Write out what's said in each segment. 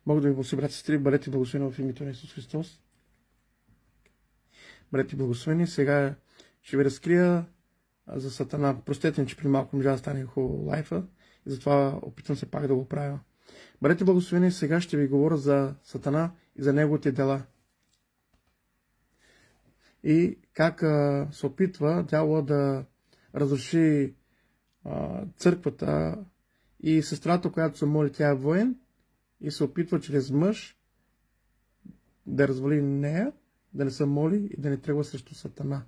Бог да ви благослови, брати и сестри, бъдете благословени в името на Исус Христос. Бъдете благословени. Сега ще ви разкрия за Сатана. Простете ми, че при малко можа да стане хубаво лайфа и затова опитвам се пак да го правя. Бъдете благословени. Сега ще ви говоря за Сатана и за неговите дела. И как се опитва дявола да разруши църквата и сестрата, която се моли, тя е воен и се опитва чрез мъж да развали нея, да не се моли и да не тръгва срещу Сатана.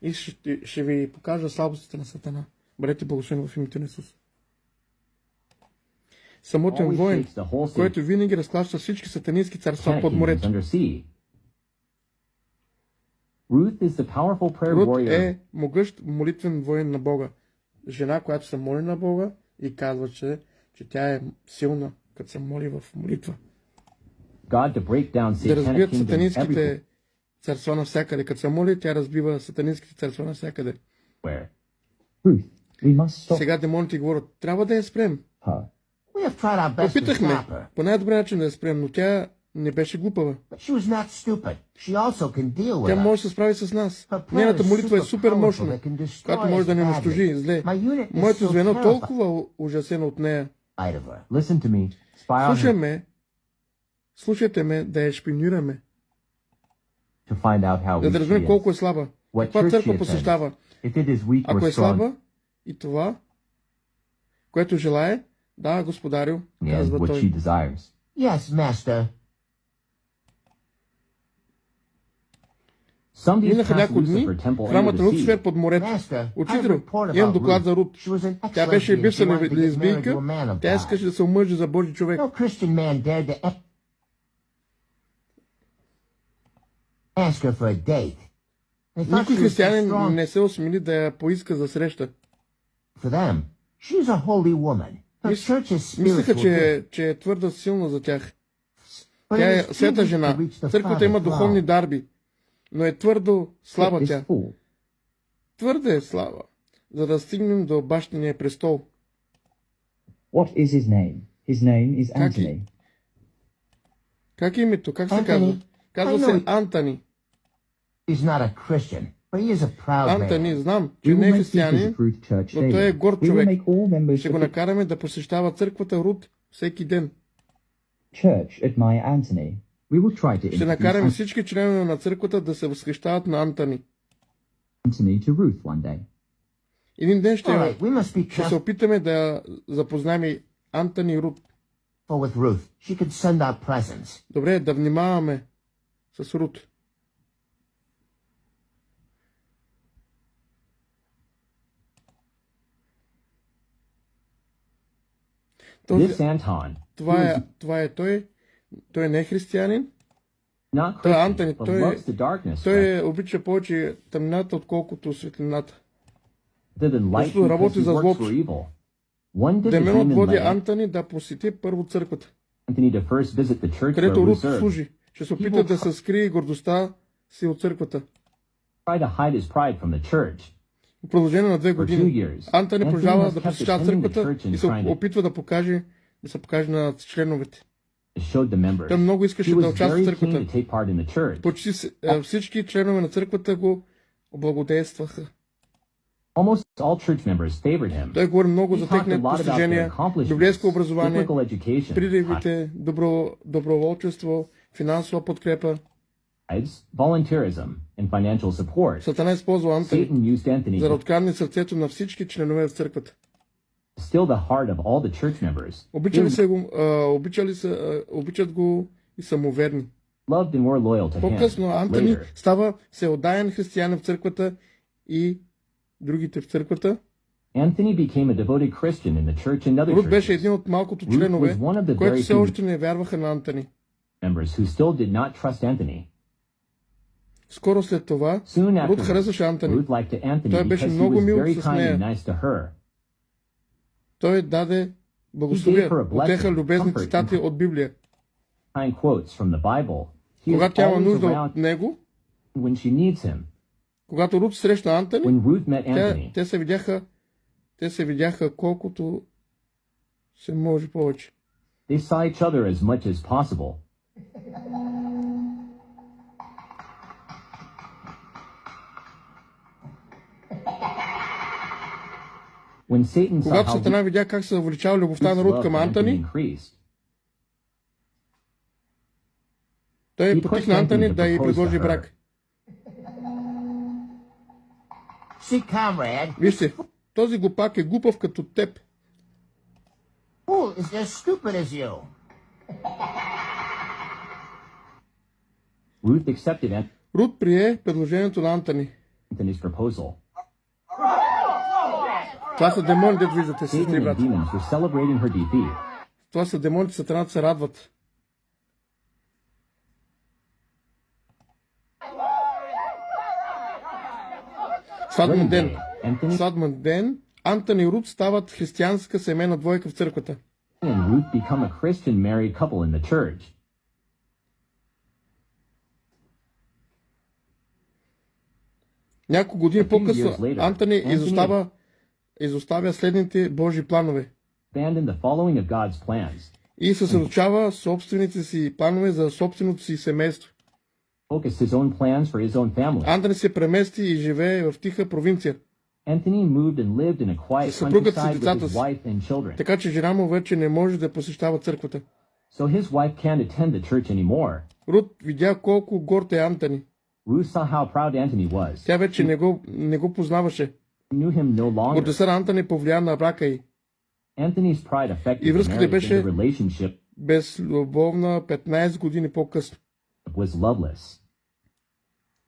И ще ви покажа слабостите на Сатана. Бъдете благословени в името на Исус. Самотен воин, който винаги разклаща всички сатанински царства под морето. Рут е могъщ молитвен воин на Бога. Жена, която се моли на Бога и казва, че тя е силна, като се моли в молитва. Да разбият сатанинските царства навсякъде. Като се моли, тя разбива сатанинските царства навсякъде. Сега демоните говорят, трябва да я спрем. Опитахме по най-добрия начин да я спрем, но тя не беше глупава. Тя може да се справи с нас. Нейната молитва е супер мощна, която може да не унищожи зле. Моето звено толкова ужасено от нея. Слушайте ме да я шпионираме. Да разберем колко е слаба. Каква църква посещава. Ако е слаба и това, което желае, да, господарю, казва той. Минаха няколко дни, храмът на Рут свер под морето. Учителю, имам доклад за Рут. Тя беше бивша лесбийка, тя искаше да се омъжи за Божи човек. Никой християнин не се осмели да я поиска за среща. Мислеха, че е твърда силна за тях. Тя е света жена. Църквата има духовни дарби, но е твърдо слаба тя. Твърде е слаба, за да стигнем до бащиния престол. What is his name? His name is Anthony. Как е името? Как се казва? Казва се Антони. Антони, знам, че не е християнин, но той е горд човек. Ще го накараме да посещава църквата Рут всеки ден. Ще накараме всички членове на църквата да се възхищават на Антони. Един ден ще се опитаме да запознаем Антони и Рут. Добре, да внимаваме с Рут. Това е той. Той не е християнин. Той е Антони. Той обича повече тъмнината, отколкото светлината. Просто работи за злото. Деменът води Антони да посети първо църквата, където Рут служи. Ще се опита да се скрие гордостта си от църквата. В продължение на 2 години Антони продължава да посещава църквата и се опитва да се покаже на членовете. Той много искаше да участва в църквата. Почти всички членове на църквата го облагодетелстваха. Той говори много за техните постижения, библейско образование, приливите, доброволчество, финансова подкрепа. Сатана използва Антони, за да открадне сърцето на всички членове в църквата. Обичат го и самоверни. По-късно Антони става всеотдаен християнин в църквата и другите в църквата. Рут беше един от малкото членове, които все още не вярваха на Антони. Скоро след това, Рут харесваше Антони. Той беше много мил с нея. Той даде благословие, отеха любезни цитати от Библия. Когато тя има нужда от него, когато Рут срещна Антони, те се видяха колкото се може повече. They saw each other as much as possible. When Satan saw Когато how Сатана видя как се увеличава любовта на Ruth's Рут love към for Antony Антони, increased, той he потикна pushed Antony Антони to да й propose to предложи her. брак. See, comrade, Вижте, този глупак е глупав като теб. fool is as stupid as you. Ruth accepted Рут прие предложението на Антони. Anthony's proposal. Това са демони, дето виждате, Satan сестри, and брат. demons were celebrating her defeat. Това са демоните, Сатаната се радват. Сватбен ден. Anthony Сватбен ден. Антони и Рут стават християнска семейна двойка в църквата. and Ruth become a Christian married couple in the church. Няколко години A few по-късно years later, Антони Anthony изоставя следните Божи планове abandoned the following of God's plans, и съсредоточава собствените си планове за собственото си семейство. focused his own plans for his own family. Антони се премести и живее в тиха провинция, Anthony moved and lived in a quiet съпругът си, countryside with децата his си. wife and children. така че жена му вече не може да посещава църквата. So his wife can't attend the church anymore. Рут видя колко горд е Антони. Ruth saw how proud Anthony was. Тя вече не го познаваше. She knew him no longer. Гордостта на Антони повлия на брака й. Anthony's pride affected И the връзката marriage, беше and the relationship безлюбовна 15 години по-късно. was loveless.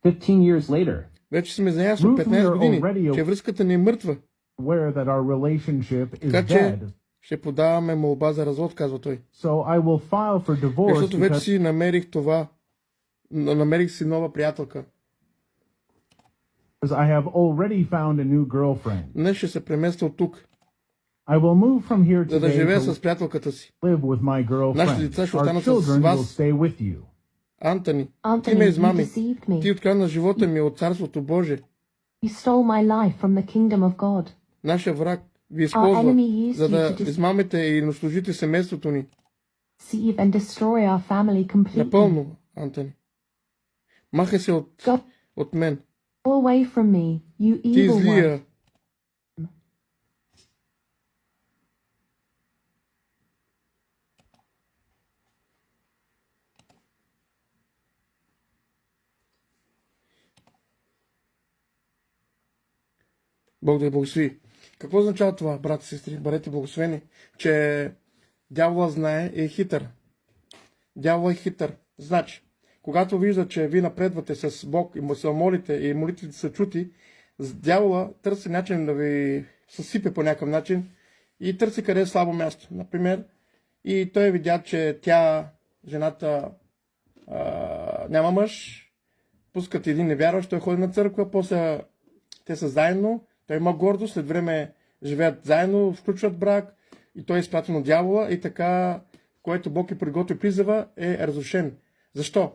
15 years later, Вече сме наясно Ruth, we 15 are години, already че връзката ни е мъртва. aware that our relationship is Така че dead. ще подаваме молба за развод, казва той. So I will file for divorce Защото вече because си намерих си нова приятелка. I have already found a new girlfriend. Днес ще се премества от тук, I will move from here за да today живея to с приятелката си. live with my Нашите girlfriend. деца ще Our останат с children will вас. stay with you. Антони, ти Anthony, ме you измами. deceived me. Ти открадна живота ми от Царството Божие. You stole my life from the kingdom of God. Нашия враг ви Our използва, enemy used за you да to dis- измамите и унищожите семейството ни. Deceive and destroy our family completely. Напълно, Антони. Махай се God, от мен. go away from me, you Ти evil one. злия. Бог да я благослови. Какво означава това, брати и сестри? Бъдете благословени, че дявола знае и е хитър. Дявола е хитър. Значи, когато вижда, че вие напредвате с Бог и му се молите и молитвите са чути, дявола търси начин да ви съсипе по някакъв начин и търси къде е слабо място. Например, и той видя, че жената няма мъж, пускат един невярващ, той ходи на църква, после те са заедно, той има гордост, след време живеят заедно, включват брак и той е изпратен от дявола и така, което Бог е приготви призива, е разрушен. Защо?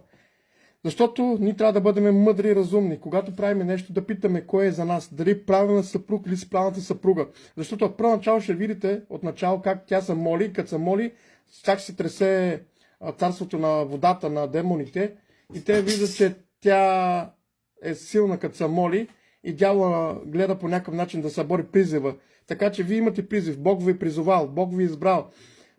Защото ние трябва да бъдем мъдри и разумни. Когато правим нещо, да питаме кой е за нас. Дали правилна съпруг или с правилната съпруга. Защото от първо начало ще видите от начало как тя се моли. Като се моли, как се тресе царството на водата на демоните. И те виждат, че тя е силна като се моли. И дявола гледа по някакъв начин да събори призива. Така че вие имате призив. Бог ви е призовал. Бог ви е избрал.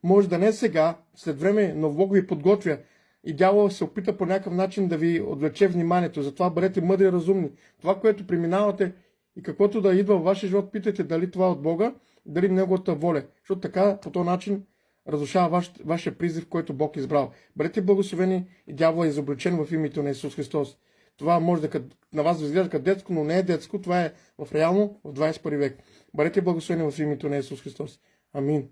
Може да не сега, след време, но Бог ви подготвя. И дявол се опита по някакъв начин да ви отвлече вниманието. Затова бъдете мъдри и разумни. Това, което преминавате и каквото да идва в вашия живот, питайте дали това е от Бога, дали неговата воля. Защото така, по този начин, разрушава вашия призив, който Бог е избрал. Бъдете благословени и дявол е изобличен в името на Исус Христос. Това може да на вас изглежда като детско, но не е детско. Това е в реално в 21 век. Бъдете благословени в името на Исус Христос. Амин.